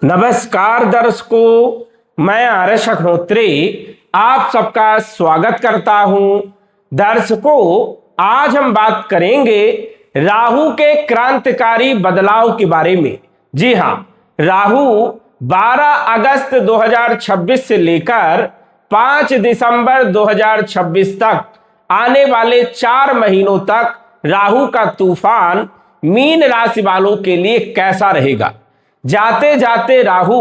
नमस्कार दर्शकों, मैं आर्यश अग्निहोत्री आप सबका स्वागत करता हूं। दर्शकों, आज हम बात करेंगे राहु के क्रांतिकारी बदलाव के बारे में। जी हां, राहु 12 अगस्त 2026 से लेकर 5 दिसंबर 2026 तक आने वाले 4 महीनों तक राहु का तूफान मीन राशि वालों के लिए कैसा रहेगा। जाते जाते राहु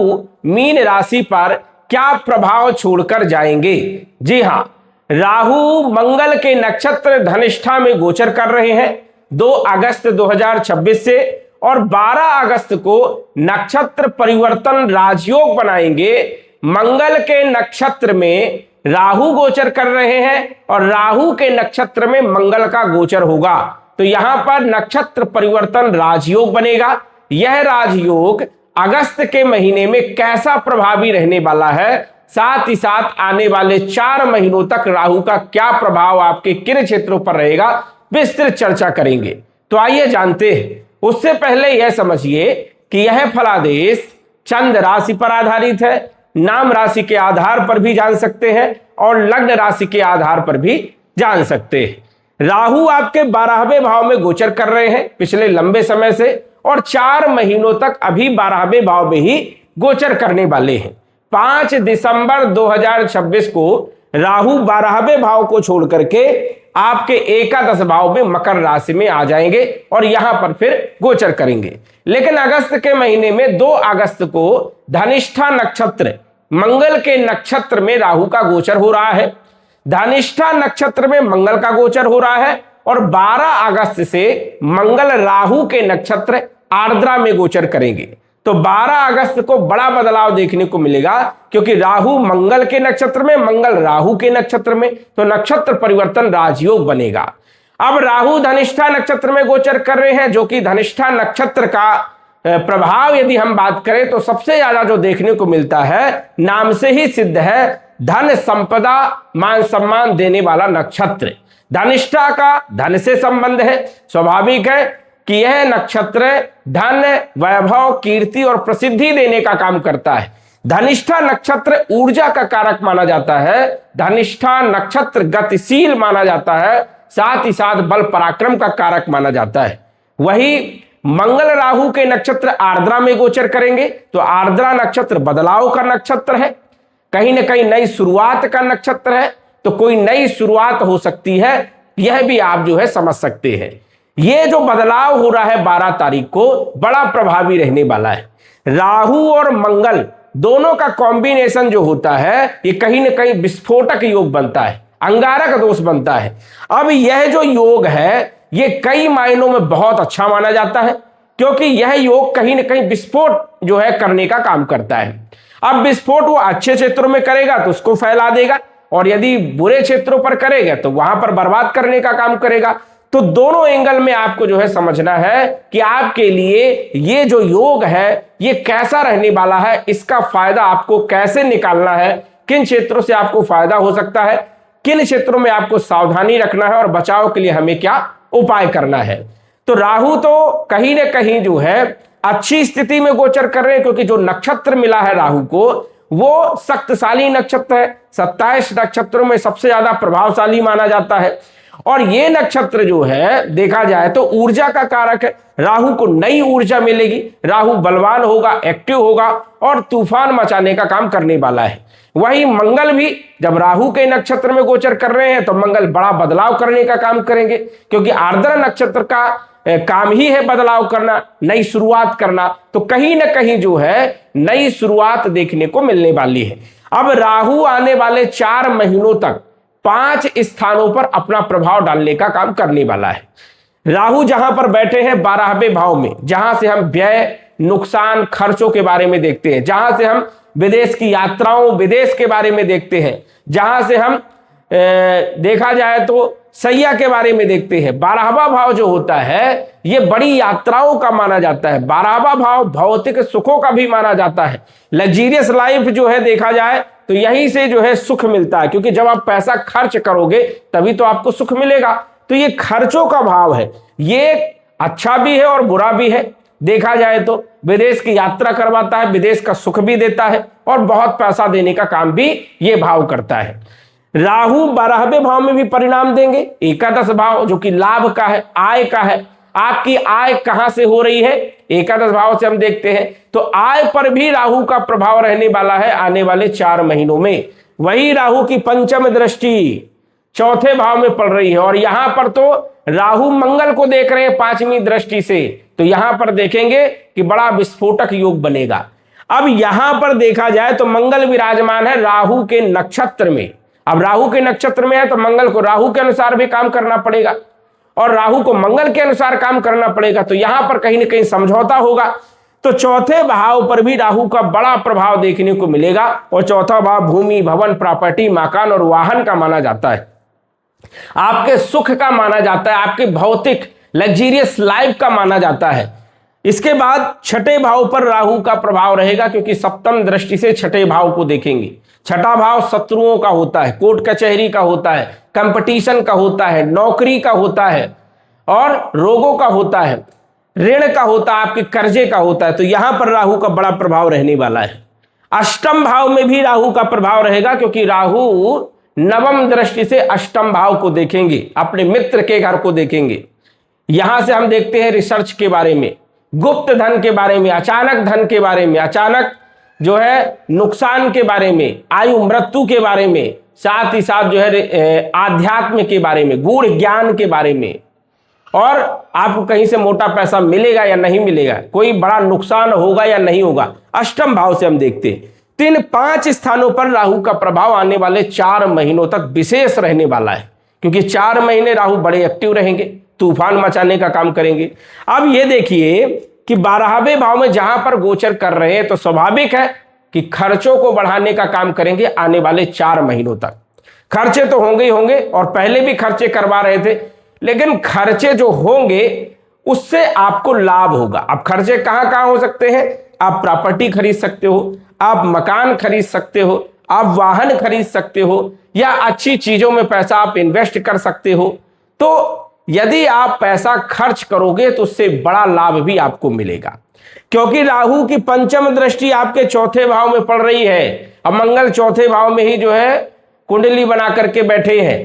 मीन राशि पर क्या प्रभाव छोड़कर जाएंगे। जी हां, राहु मंगल के नक्षत्र धनिष्ठा में गोचर कर रहे हैं 2 अगस्त 2026 से, और 12 अगस्त को नक्षत्र परिवर्तन राजयोग बनाएंगे। मंगल के नक्षत्र में राहु गोचर कर रहे हैं और राहु के नक्षत्र में मंगल का गोचर होगा, तो यहां पर नक्षत्र परिवर्तन राजयोग बनेगा। यह राजयोग अगस्त के महीने में कैसा प्रभावी रहने वाला है, साथ ही साथ आने वाले 4 महीनों तक राहु का क्या प्रभाव आपके किन क्षेत्रों पर रहेगा, विस्तृत चर्चा करेंगे। तो आइए जानते हैं। उससे पहले यह समझिए कि यह फलादेश चंद्र राशि पर आधारित है। नाम राशि के आधार पर भी जान सकते हैं और लग्न राशि के आधार पर भी जान सकते हैं। राहु आपके 12वें भाव में गोचर कर रहे हैं पिछले लंबे समय से, और 4 महीनों तक अभी 12वें भाव में ही गोचर करने वाले हैं। 5 दिसंबर 2026 को राहु 12वें भाव को छोड़ करके आपके एकादश भाव में मकर राशि में आ जाएंगे और यहां पर फिर गोचर करेंगे। लेकिन अगस्त के महीने में 2 अगस्त को धनिष्ठा नक्षत्र मंगल के नक्षत्र में राहु का गोचर हो रहा है। धनिष्ठा नक्षत्र में मंगल का गोचर हो रहा है और 12 अगस्त से मंगल राहु के नक्षत्र आर्द्रा में गोचर करेंगे। तो 12 अगस्त को बड़ा बदलाव देखने को मिलेगा, क्योंकि राहु मंगल के नक्षत्र में, मंगल राहु के नक्षत्र में, तो नक्षत्र परिवर्तन राजयोग बनेगा। अब राहु धनिष्ठा नक्षत्र में गोचर कर रहे हैं, जो कि धनिष्ठा नक्षत्र का प्रभाव यदि हम बात करें तो सबसे ज्यादा जो देखने को मिलता है, नाम से ही सिद्ध है, धन संपदा मान सम्मान देने वाला नक्षत्र। धनिष्ठा का धन से संबंध है। स्वाभाविक है कि यह नक्षत्र धन, वैभव, कीर्ति और प्रसिद्धि देने का काम करता है। धनिष्ठा नक्षत्र ऊर्जा का कारक माना जाता है। धनिष्ठा नक्षत्र गतिशील माना जाता है, साथ ही साथ बल पराक्रम का कारक माना जाता है। वही मंगल राहु के नक्षत्र आर्द्रा में गोचर करेंगे, तो आर्द्रा नक्षत्र बदलाव का नक्षत्र है, कहीं ना कहीं नई शुरुआत का नक्षत्र है। तो कोई नई शुरुआत हो सकती है, यह भी आप जो है समझ सकते हैं। ये जो बदलाव हो रहा है 12 तारीख को, बड़ा प्रभावी रहने वाला है। राहु और मंगल दोनों का कॉम्बिनेशन जो होता है, ये कहीं ना कहीं विस्फोटक योग बनता है, अंगारक दोष बनता है। अब यह जो योग है, ये कई मायनों में बहुत अच्छा माना जाता है, क्योंकि यह योग कहीं ना कहीं विस्फोट जो है करने का काम करता है। अब विस्फोट वो अच्छे क्षेत्रों में करेगा तो उसको फैला देगा, और यदि बुरे क्षेत्रों पर करेगा तो वहां पर बर्बाद करने का काम करेगा। तो दोनों एंगल में आपको जो है समझना है कि आपके लिए ये जो योग है ये कैसा रहने वाला है, इसका फायदा आपको कैसे निकालना है, किन क्षेत्रों से आपको फायदा हो सकता है, किन क्षेत्रों में आपको सावधानी रखना है और बचाव के लिए हमें क्या उपाय करना है। तो राहु तो कहीं ना कहीं जो है अच्छी स्थिति में गोचर कर रहे हैं, क्योंकि जो नक्षत्र मिला है राहु को वो शक्तिशाली नक्षत्र है। 27 नक्षत्रों में सबसे ज्यादा प्रभावशाली माना जाता है, और ये नक्षत्र जो है देखा जाए तो ऊर्जा का कारक है। राहु को नई ऊर्जा मिलेगी, राहु बलवान होगा, एक्टिव होगा और तूफान मचाने का काम करने वाला है। वही मंगल भी जब राहु के नक्षत्र में गोचर कर रहे हैं तो मंगल बड़ा बदलाव करने का काम करेंगे, क्योंकि आर्द्रा नक्षत्र का काम ही है बदलाव करना, नई शुरुआत करना। तो कहीं ना कहीं जो है नई शुरुआत देखने को मिलने वाली है। अब राहु आने वाले 4 महीनों तक 5 स्थानों पर अपना प्रभाव डालने का काम करने वाला है। राहु जहां पर बैठे हैं 12वें भाव में, जहां से हम व्यय, नुकसान, खर्चों के बारे में देखते हैं, जहां से हम विदेश की यात्राओं, विदेश के बारे में देखते हैं, जहां से हम देखा जाए तो सैया के बारे में देखते हैं। 12वां भाव जो होता है ये बड़ी यात्राओं का माना जाता है। 12वां भाव भौतिक सुखों का भी माना जाता है। लग्जरियस लाइफ जो है देखा जाए तो यहीं से जो है सुख मिलता है, क्योंकि जब आप पैसा खर्च करोगे तभी तो आपको सुख मिलेगा। तो ये खर्चों का भाव है, ये अच्छा भी है और बुरा भी है। देखा जाए तो विदेश की यात्रा करवाता है, विदेश का सुख भी देता है और बहुत पैसा देने का काम भी ये भाव करता है। राहु 12वें भाव में भी परिणाम देंगे। एकादश भाव जो कि लाभ का है, आय का है, आपकी आय कहां से हो रही है, एकादश भाव से हम देखते हैं तो आय पर भी राहु का प्रभाव रहने वाला है आने वाले 4 महीनों में। वही राहु की पंचम दृष्टि चौथे भाव में पड़ रही है और यहां पर तो राहु मंगल को देख रहे हैं 5वीं दृष्टि से, तो यहां पर देखेंगे कि बड़ा विस्फोटक योग बनेगा। अब यहां पर देखा जाए तो मंगल विराजमान है राहु के नक्षत्र में। अब राहु के नक्षत्र में है तो मंगल को राहु के अनुसार भी काम करना पड़ेगा और राहु को मंगल के अनुसार काम करना पड़ेगा, तो यहां पर कहीं ना कहीं समझौता होगा। तो चौथे भाव पर भी राहु का बड़ा प्रभाव देखने को मिलेगा और चौथा भाव भूमि, भवन, प्रॉपर्टी, मकान और वाहन का माना जाता है, आपके सुख का माना जाता है, आपके भौतिक लग्जरियस लाइफ का माना जाता है। इसके बाद छठे भाव पर राहु का प्रभाव रहेगा क्योंकि सप्तम दृष्टि से छठे भाव को देखेंगे। छठा भाव शत्रुओं का होता है, कोर्ट कचहरी का होता है, कंपटीशन का होता है, नौकरी का होता है और रोगों का होता है, ऋण का होता है, आपके कर्जे का होता है। तो यहां पर राहु का बड़ा प्रभाव रहने वाला है। अष्टम भाव में भी राहु का प्रभाव रहेगा क्योंकि राहु नवम दृष्टि से अष्टम भाव को देखेंगे, अपने मित्र के घर को देखेंगे। यहां से हम देखते हैं रिसर्च के बारे में, गुप्त धन के बारे में, अचानक धन के बारे में, अचानक जो है नुकसान के बारे में, आयु मृत्यु के बारे में, साथ ही साथ जो है आध्यात्म के बारे में, गूढ़ ज्ञान के बारे में, और आपको कहीं से मोटा पैसा मिलेगा या नहीं मिलेगा, कोई बड़ा नुकसान होगा या नहीं होगा, अष्टम भाव से हम देखते हैं। 3-5 स्थानों पर राहु का प्रभाव आने वाले 4 महीनों तक विशेष रहने वाला है क्योंकि 4 महीने राहु बड़े एक्टिव रहेंगे, तूफान मचाने का काम करेंगे। अब ये देखिए कि 12वें भाव में जहां पर गोचर कर रहे हैं तो स्वाभाविक है कि खर्चों को बढ़ाने का काम करेंगे आने वाले 4 महीनों तक। खर्चे तो होंगे ही होंगे और पहले भी खर्चे करवा रहे थे, लेकिन खर्चे जो होंगे उससे आपको लाभ होगा। अब खर्चे कहां कहां हो सकते हैं, आप प्रॉपर्टी खरीद सकते हो, आप मकान खरीद सकते हो, आप वाहन खरीद सकते हो या अच्छी चीजों में पैसा आप इन्वेस्ट कर सकते हो। तो यदि आप पैसा खर्च करोगे तो उससे बड़ा लाभ भी आपको मिलेगा क्योंकि राहु की पंचम दृष्टि आपके चौथे भाव में पड़ रही है। अब मंगल चौथे भाव में ही जो है कुंडली बना करके बैठे हैं।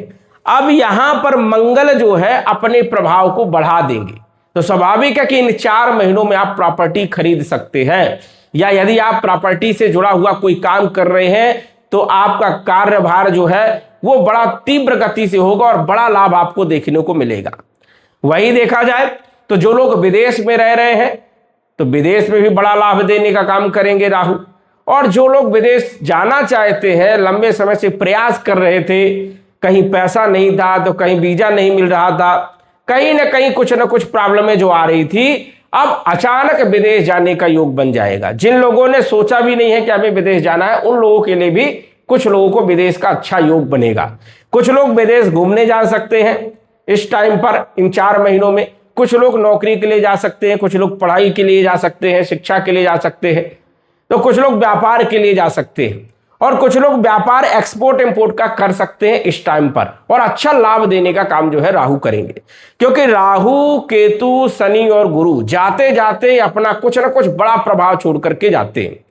अब यहां पर मंगल जो है अपने प्रभाव को बढ़ा देंगे, तो स्वाभाविक है कि इन 4 महीनों में आप प्रॉपर्टी खरीद सकते हैं या यदि आप प्रॉपर्टी से जुड़ा हुआ कोई काम कर रहे हैं तो आपका कार्यभार जो है वो बड़ा तीव्र गति से होगा और बड़ा लाभ आपको देखने को मिलेगा। वही देखा जाए तो जो लोग विदेश में रह रहे हैं तो विदेश में भी बड़ा लाभ देने का काम करेंगे राहु, और जो लोग विदेश जाना चाहते हैं, लंबे समय से प्रयास कर रहे थे, कहीं पैसा नहीं था तो कहीं वीजा नहीं मिल रहा था, कहीं ना कहीं कुछ ना कुछ प्रॉब्लमें जो आ रही थी, अब अचानक विदेश जाने का योग बन जाएगा। जिन लोगों ने सोचा भी नहीं है कि हमें विदेश जाना है, उन लोगों के लिए भी कुछ लोगों को विदेश का अच्छा योग बनेगा। कुछ लोग विदेश घूमने जा सकते हैं इस टाइम पर, इन 4 महीनों में। कुछ लोग नौकरी के लिए जा सकते हैं, कुछ लोग पढ़ाई के लिए जा सकते हैं, शिक्षा के लिए जा सकते हैं, तो कुछ लोग व्यापार के लिए जा सकते हैं और कुछ लोग व्यापार एक्सपोर्ट इंपोर्ट का कर सकते हैं इस टाइम पर, और अच्छा लाभ देने का काम जो है राहु करेंगे क्योंकि राहु, केतु, शनि और गुरु जाते जाते अपना कुछ ना कुछ बड़ा प्रभाव छोड़ करके जाते हैं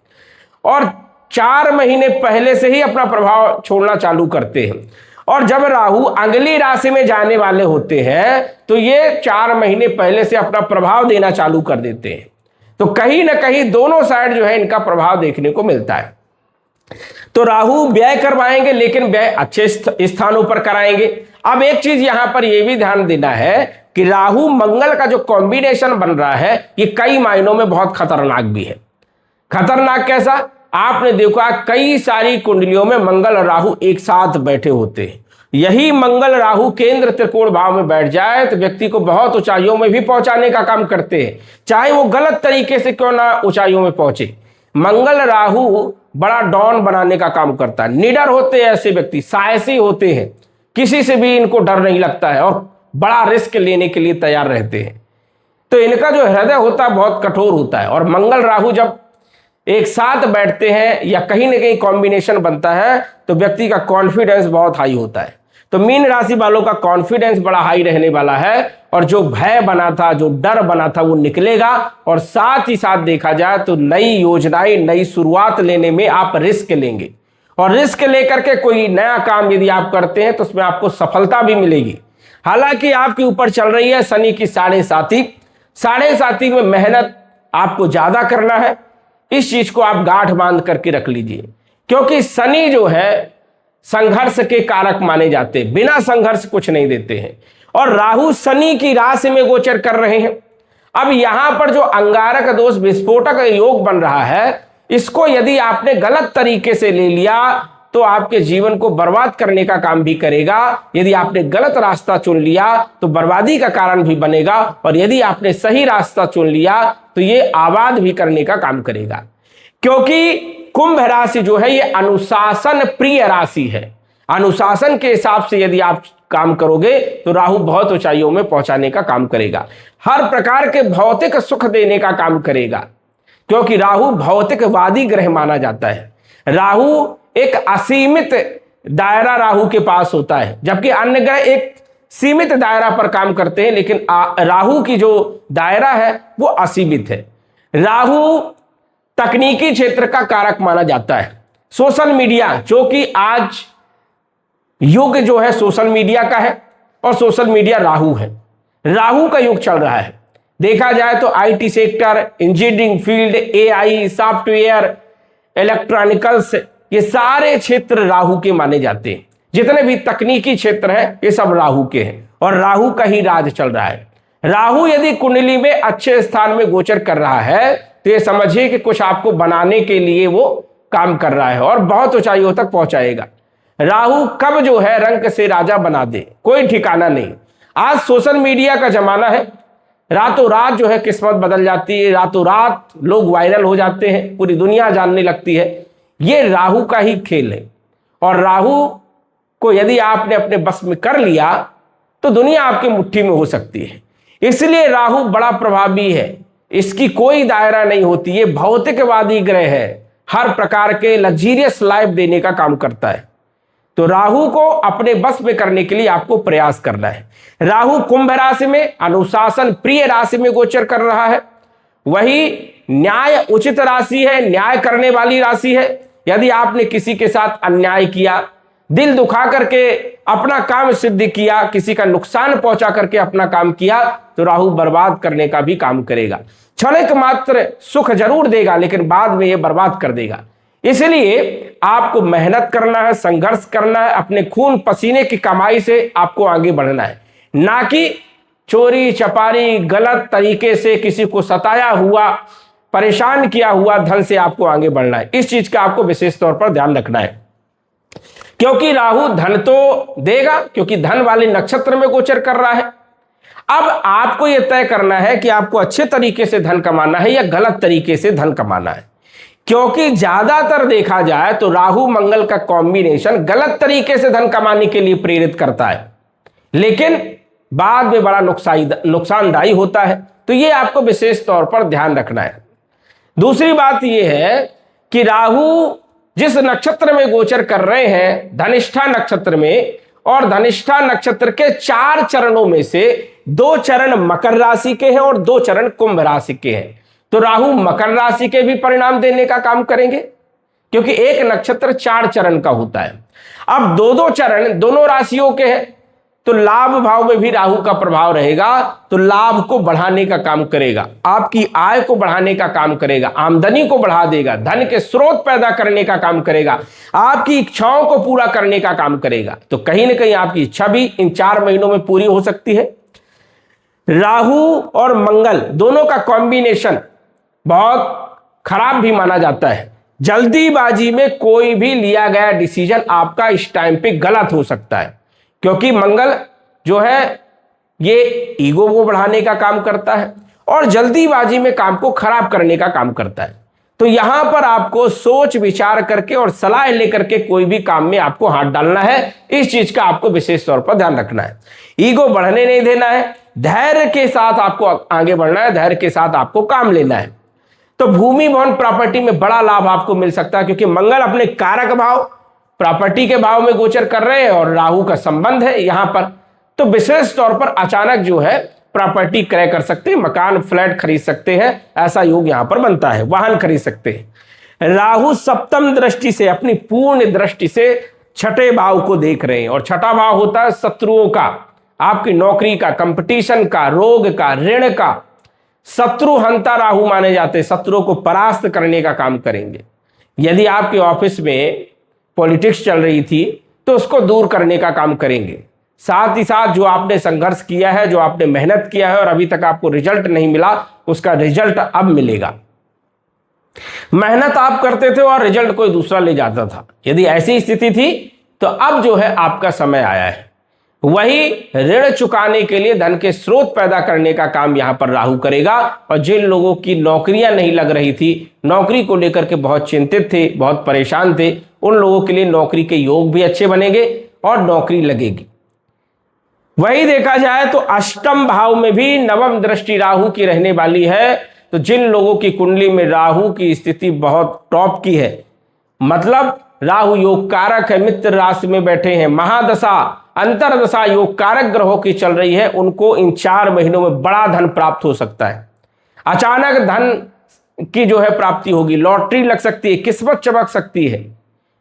और 4 महीने पहले से ही अपना प्रभाव छोड़ना चालू करते हैं। और जब राहु अगली राशि में जाने वाले होते हैं तो ये 4 महीने पहले से अपना प्रभाव देना चालू कर देते हैं। तो कहीं ना कहीं दोनों साइड जो है इनका प्रभाव देखने को मिलता है। तो राहु व्यय करवाएंगे, लेकिन व्यय अच्छे स्थानों पर कराएंगे। अब एक चीज यहां पर यह भी ध्यान देना है कि राहु मंगल का जो कॉम्बिनेशन बन रहा है ये कई मायनों में बहुत खतरनाक भी है। खतरनाक कैसा, आपने देखा कई सारी कुंडलियों में मंगल और राहु एक साथ बैठे होते हैं। यही मंगल राहु केंद्र त्रिकोण भाव में बैठ जाए तो व्यक्ति को बहुत ऊंचाइयों में भी पहुंचाने का काम करते हैं, चाहे वो गलत तरीके से क्यों ना ऊंचाइयों में पहुंचे। मंगल राहु बड़ा डॉन बनाने का काम करता है। निडर होते हैं ऐसे व्यक्ति, साहसी होते हैं, किसी से भी इनको डर नहीं लगता है और बड़ा रिस्क लेने के लिए तैयार रहते हैं। तो इनका जो हृदय होता है बहुत कठोर होता है। और मंगल राहु जब एक साथ बैठते हैं या कहीं ना कहीं कॉम्बिनेशन बनता है तो व्यक्ति का कॉन्फिडेंस बहुत हाई होता है। तो मीन राशि वालों का कॉन्फिडेंस बड़ा हाई रहने वाला है और जो भय बना था, जो डर बना था, वो निकलेगा। और साथ ही साथ देखा जाए तो नई योजनाएं, नई शुरुआत लेने में आप रिस्क लेंगे और रिस्क लेकर के कोई नया काम यदि आप करते हैं तो उसमें आपको सफलता भी मिलेगी। हालांकि आपके ऊपर चल रही है शनि की साढ़े साती में मेहनत आपको ज्यादा करना है। इस चीज को आप गांठ बांध करके रख लीजिए, क्योंकि शनि जो है संघर्ष के कारक माने जाते हैं, बिना संघर्ष कुछ नहीं देते हैं। और राहु शनि की राशि में गोचर कर रहे हैं। अब यहां पर जो अंगारक दोष विस्फोटक योग बन रहा है, इसको यदि आपने गलत तरीके से ले लिया तो आपके जीवन को बर्बाद करने का काम भी करेगा। यदि आपने गलत रास्ता चुन लिया तो बर्बादी का कारण भी बनेगा, और यदि आपने सही रास्ता चुन लिया तो ये आबाद भी करने का काम करेगा। क्योंकि कुंभ राशि जो है ये अनुशासन प्रिय राशि है। अनुशासन के हिसाब से यदि आप काम करोगे तो राहु बहुत ऊंचाइयों में पहुंचाने का काम करेगा, हर प्रकार के भौतिक सुख देने का काम करेगा, क्योंकि राहु भौतिकवादी ग्रह माना जाता है। राहु एक असीमित दायरा राहु के पास होता है, जबकि अन्य ग्रह एक सीमित दायरा पर काम करते हैं, लेकिन राहु की जो दायरा है वो असीमित है। राहु तकनीकी क्षेत्र का कारक माना जाता है। सोशल मीडिया, जो कि आज युग जो है सोशल मीडिया का है, और सोशल मीडिया राहु है, राहु का युग चल रहा है। देखा जाए तो IT sector, engineering field, AI, software, electronicals, ये सारे क्षेत्र राहु के माने जाते हैं। जितने भी तकनीकी क्षेत्र हैं ये सब राहु के हैं, और राहु का ही राज चल रहा है। राहु यदि कुंडली में अच्छे स्थान में गोचर कर रहा है तो ये समझिए कि कुछ आपको बनाने के लिए वो काम कर रहा है और बहुत ऊंचाइयों तक पहुंचाएगा। राहु कब जो है रंक से राजा बना दे, कोई ठिकाना नहीं। आज सोशल मीडिया का जमाना है, रातों रात जो है किस्मत बदल जाती है, रातों रात लोग वायरल हो जाते हैं, पूरी दुनिया जानने लगती है। ये राहु का ही खेल है, और राहु को यदि आपने अपने बस में कर लिया तो दुनिया आपकी मुट्ठी में हो सकती है। इसलिए राहु बड़ा प्रभावी है, इसकी कोई दायरा नहीं होती। ये भौतिकवादी ग्रह है, हर प्रकार के लग्जरियस लाइफ देने का काम करता है। तो राहु को अपने बस में करने के लिए आपको प्रयास करना है। राहु कुंभ राशि में अनुशासन प्रिय राशि में गोचर कर रहा है, वही न्याय उचित राशि है, न्याय करने वाली राशि है। यदि आपने किसी के साथ अन्याय किया, दिल दुखा करके अपना काम सिद्ध किया, किसी का नुकसान पहुंचा करके अपना काम किया, तो राहु बर्बाद करने का भी काम करेगा। क्षणिक मात्र सुख जरूर देगा, लेकिन बाद में यह बर्बाद कर देगा। इसलिए आपको मेहनत करना है, संघर्ष करना है, अपने खून पसीने की कमाई से आपको आगे बढ़ना है, ना कि चोरी चपारी गलत तरीके से किसी को सताया हुआ, परेशान किया हुआ धन से आपको आगे बढ़ना है। इस चीज का आपको विशेष तौर पर ध्यान रखना है, क्योंकि राहु धन तो देगा, क्योंकि धन वाले नक्षत्र में गोचर कर रहा है। अब आपको यह तय करना है कि आपको अच्छे तरीके से धन कमाना है या गलत तरीके से धन कमाना है, क्योंकि ज्यादातर देखा जाए तो राहु मंगल का कॉम्बिनेशन गलत तरीके से धन कमाने के लिए प्रेरित करता है, लेकिन बाद में बड़ा नुकसानदायी होता है। तो यह आपको विशेष तौर पर ध्यान रखना है। दूसरी बात यह है कि राहु जिस नक्षत्र में गोचर कर रहे हैं, धनिष्ठा नक्षत्र में, और धनिष्ठा नक्षत्र के 4 चरणों में से 2 चरण मकर राशि के हैं और 2 चरण कुंभ राशि के हैं। तो राहु मकर राशि के भी परिणाम देने का काम करेंगे, क्योंकि एक नक्षत्र 4 चरण का होता है। अब 2-2 चरण दोनों राशियों के हैं, तो लाभ भाव में भी राहु का प्रभाव रहेगा, तो लाभ को बढ़ाने का काम करेगा, आपकी आय को बढ़ाने का काम करेगा, आमदनी को बढ़ा देगा, धन के स्रोत पैदा करने का काम करेगा, आपकी इच्छाओं को पूरा करने का काम करेगा। तो कहीं ना कहीं आपकी इच्छा भी इन 4 महीनों में पूरी हो सकती है। राहु और मंगल दोनों का कॉम्बिनेशन बहुत खराब भी माना जाता है। जल्दीबाजी में कोई भी लिया गया डिसीजन आपका इस टाइम पे गलत हो सकता है, क्योंकि मंगल जो है ये ईगो को बढ़ाने का काम करता है और जल्दीबाजी में काम को खराब करने का काम करता है। तो यहां पर आपको सोच विचार करके और सलाह लेकर के कोई भी काम में आपको हाथ डालना है। इस चीज का आपको विशेष तौर पर ध्यान रखना है, ईगो बढ़ने नहीं देना है, धैर्य के साथ आपको आगे बढ़ना है, धैर्य के साथ आपको काम लेना है। तो भूमि भवन प्रॉपर्टी में बड़ा लाभ आपको मिल सकता है, क्योंकि मंगल अपने कारक भाव प्रॉपर्टी के भाव में गोचर कर रहे हैं और राहु का संबंध है यहां पर, तो विशेष तौर पर अचानक जो है प्रॉपर्टी क्रय कर सकते हैं, मकान फ्लैट खरीद सकते हैं, ऐसा योग यहां पर बनता है। वाहन खरीद सकते हैं। राहु सप्तम दृष्टि से, अपनी पूर्ण दृष्टि से छठे भाव को देख रहे हैं, और छठा भाव होता है शत्रुओं का, आपकी नौकरी का, कंपटीशन का, रोग का, ऋण का। शत्रु हंता राहु माने जाते, शत्रुओं को परास्त करने का काम करेंगे। यदि आपके ऑफिस में पॉलिटिक्स चल रही थी तो उसको दूर करने का काम करेंगे। साथ ही साथ जो आपने संघर्ष किया है, जो आपने मेहनत किया है और अभी तक आपको रिजल्ट नहीं मिला, उसका रिजल्ट अब मिलेगा। मेहनत आप करते थे और रिजल्ट कोई दूसरा ले जाता था, यदि ऐसी स्थिति थी तो अब जो है आपका समय आया है। वही ऋण चुकाने के लिए धन के स्रोत पैदा करने का काम यहां पर राहु करेगा। और जिन लोगों की नौकरियां नहीं लग रही थी, नौकरी को लेकर के बहुत चिंतित थे, बहुत परेशान थे, उन लोगों के लिए नौकरी के योग भी अच्छे बनेंगे और नौकरी लगेगी। वही देखा जाए तो अष्टम भाव में भी नवम दृष्टि राहु की रहने वाली है। तो जिन लोगों की कुंडली में राहु की स्थिति बहुत टॉप की है, मतलब राहु योग कारक है, मित्र राशि में बैठे हैं, महादशा अंतरदशा योग कारक ग्रहों की चल रही है, उनको इन 4 महीनों में बड़ा धन प्राप्त हो सकता है। अचानक धन की जो है प्राप्ति होगी, लॉटरी लग सकती है, किस्मत चमक सकती है।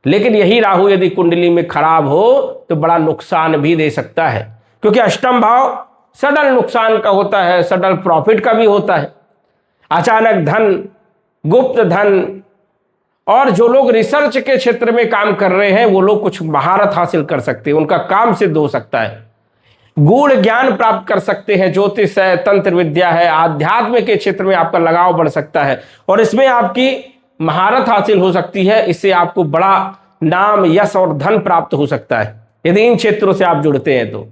लेकिन यही राहु यदि कुंडली में खराब हो तो बड़ा नुकसान भी दे सकता है, क्योंकि अष्टम भाव सडन नुकसान का होता है, सडन प्रॉफिट का भी होता है। अचानक धन, गुप्त धन, और जो लोग रिसर्च के क्षेत्र में काम कर रहे हैं वो लोग कुछ महारत हासिल कर सकते हैं, उनका काम सिद्ध हो सकता है। गूढ़ ज्ञान प्राप्त कर सकते हैं, ज्योतिष है, तंत्र विद्या है, आध्यात्म के क्षेत्र में आपका लगाव बढ़ सकता है और इसमें आपकी महारत हासिल हो सकती है। इससे आपको बड़ा नाम, यश और धन प्राप्त हो सकता है यदि इन क्षेत्रों से आप जुड़ते हैं तो।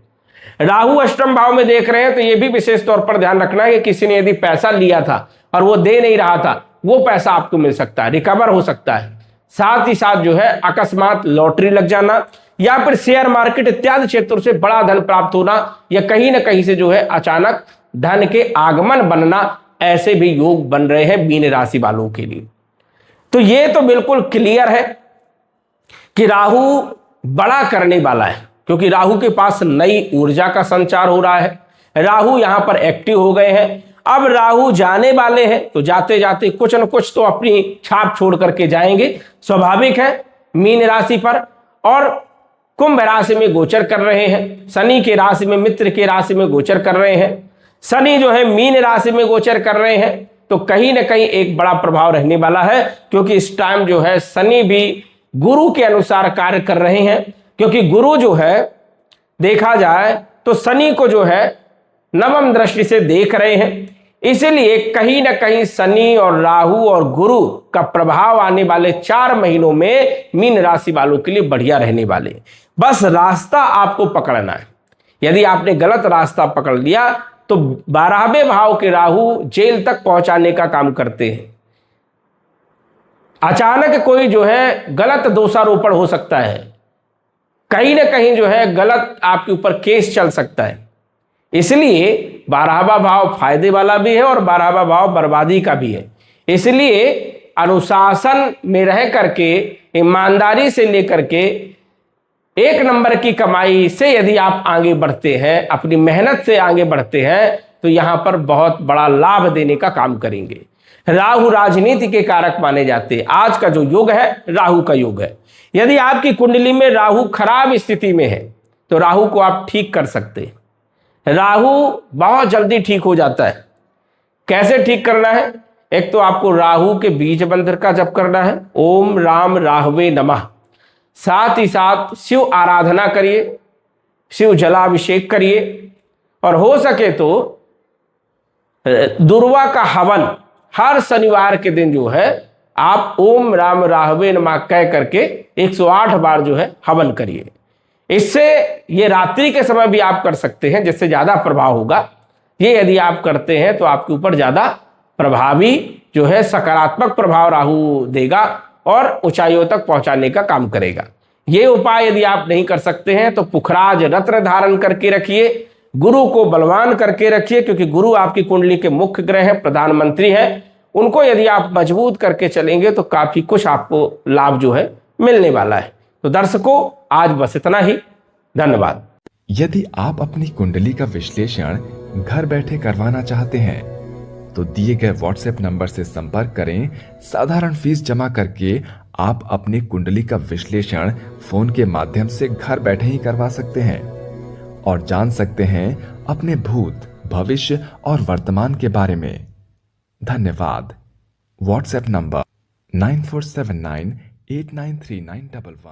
राहु अष्टम भाव में देख रहे हैं तो यह भी विशेष तौर पर ध्यान रखना है कि किसी ने यदि पैसा लिया था और वो दे नहीं रहा था, वो पैसा आपको मिल सकता है, रिकवर हो सकता है। साथ ही साथ जो है अकस्मात लॉटरी लग जाना या फिर शेयर मार्केट इत्यादि क्षेत्रों से बड़ा धन प्राप्त होना या कहीं ना कहीं से जो है अचानक धन के आगमन बनना, ऐसे भी योग बन रहे हैं मीन राशि वालों के लिए। तो ये तो बिल्कुल क्लियर है कि राहु बड़ा करने वाला है, क्योंकि राहु के पास नई ऊर्जा का संचार हो रहा है। राहु यहां पर एक्टिव हो गए हैं। अब राहु जाने वाले हैं तो जाते जाते कुछ न कुछ तो अपनी छाप छोड़ करके जाएंगे, स्वाभाविक है मीन राशि पर। और कुंभ राशि में गोचर कर रहे हैं, शनि के राशि में, मित्र के राशि में गोचर कर रहे हैं। शनि जो है मीन राशि में गोचर कर रहे हैं, तो कहीं ना कहीं एक बड़ा प्रभाव रहने वाला है, क्योंकि इस टाइम जो है शनि भी गुरु के अनुसार कार्य कर रहे हैं। क्योंकि गुरु जो है देखा जाए तो शनि को जो है नवम दृष्टि से देख रहे हैं, इसलिए कहीं ना कहीं शनि और राहु और गुरु का प्रभाव आने वाले 4 महीनों में मीन राशि वालों के लिए बढ़िया रहने वाले। बस रास्ता आपको पकड़ना है। यदि आपने गलत रास्ता पकड़ लिया तो 12वें भाव के राहु जेल तक पहुंचाने का काम करते हैं। अचानक कोई जो है गलत दोषारोपण हो सकता है, कहीं ना कहीं जो है गलत आपके ऊपर केस चल सकता है। इसलिए 12वां भाव फायदे वाला भी है और 12वां भाव बर्बादी का भी है। इसलिए अनुशासन में रह करके, ईमानदारी से लेकर के 1 नंबर की कमाई से यदि आप आगे बढ़ते हैं, अपनी मेहनत से आगे बढ़ते हैं, तो यहां पर बहुत बड़ा लाभ देने का काम करेंगे। राहु राजनीति के कारक माने जाते हैं। आज का जो युग है राहु का युग है। यदि आपकी कुंडली में राहु खराब स्थिति में है तो राहु को आप ठीक कर सकते हैं। राहु बहुत जल्दी ठीक हो जाता है। कैसे ठीक करना है? एक तो आपको राहु के बीज मंत्र का जप करना है, ओम राम राहवे नमः। साथ ही साथ शिव आराधना करिए, शिव जलाभिषेक करिए, और हो सके तो दुर्वा का हवन हर शनिवार के दिन जो है आप ओम राम राहवे नमः कह करके 108 बार जो है हवन करिए। इससे ये रात्रि के समय भी आप कर सकते हैं, जिससे ज्यादा प्रभाव होगा। ये यदि आप करते हैं तो आपके ऊपर ज्यादा प्रभावी जो है सकारात्मक प्रभाव राहु देगा और ऊंचाइयों तक पहुंचाने का काम करेगा। ये उपाय यदि आप नहीं कर सकते हैं तो पुखराज रत्न धारण करके रखिए, गुरु को बलवान करके रखिए, क्योंकि गुरु आपकी कुंडली के मुख्य ग्रह हैं, प्रधानमंत्री हैं। उनको यदि आप मजबूत करके चलेंगे तो काफी कुछ आपको लाभ जो है मिलने वाला है। तो दर्शकों आज बस इतना ही। धन्यवाद। यदि आप अपनी कुंडली का विश्लेषण घर बैठे करवाना चाहते हैं तो दिए गए व्हाट्सएप नंबर से संपर्क करें। साधारण फीस जमा करके आप अपनी कुंडली का विश्लेषण फोन के माध्यम से घर बैठे ही करवा सकते हैं और जान सकते हैं अपने भूत, भविष्य और वर्तमान के बारे में। धन्यवाद। WhatsApp number 9479893911।